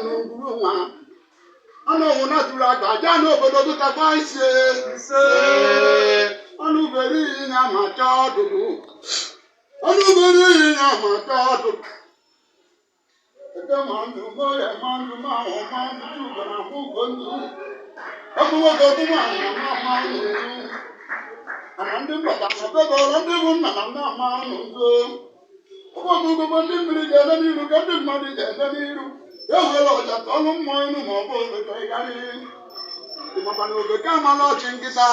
nwa ọnụ ọwụ na tụrụ agba aja n'obodo dụtakwa ise ọnụ bere iyi na amacha ọdụdụ ọnụ bere iyi na amacha ọdụdụ eke ma ndụ mọrịa ma ndụ ma ahụ ma ndụ tuba na mụgo ndụ ọkụ nwoke ọkụ nwaanyị na mma ama ndụ ana ndị mbata na bebọrọ ndị bụ nna na mma ama ndụ nzo ụgbọgụgụgụ ndị mmiri ga-eme n'iru ka ndị mmadụ ga-eme n'iru ewere ọja tọọlụ mmụọ inu ma ọ bụ obeke ịgarị ịmakwa na obeke amala ọchị nkịta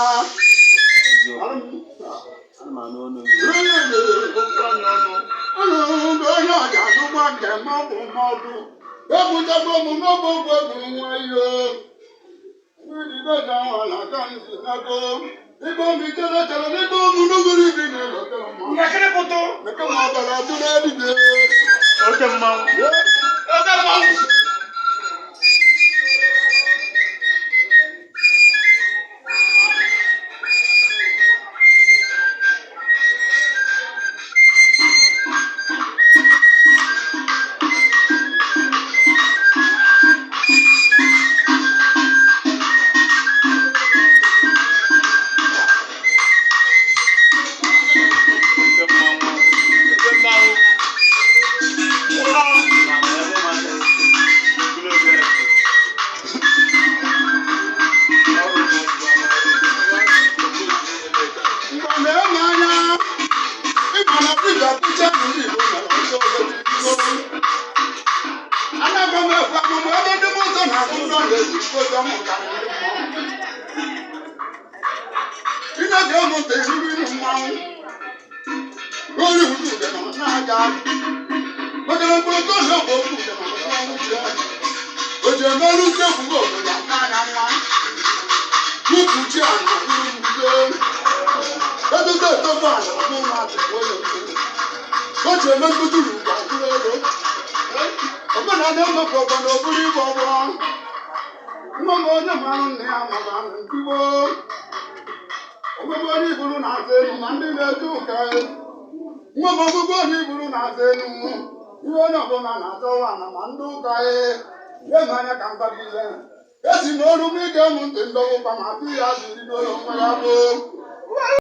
onye ọja anụgba nke mmadụ mmadụ ebuchago m n'ogbe ogbe bụ nwa ihe mmiridoja ahụ na aka nsi nago ibe omi chere chere n'ebe ụmụ n'ugoro ibi na-elote mma meke ma ọbara bụ n'ebibe oke mmanwụ esi n'olu m ige m ntị ndọgụkwa ma atụ ya ziri n'ụlọ nwa ya bụ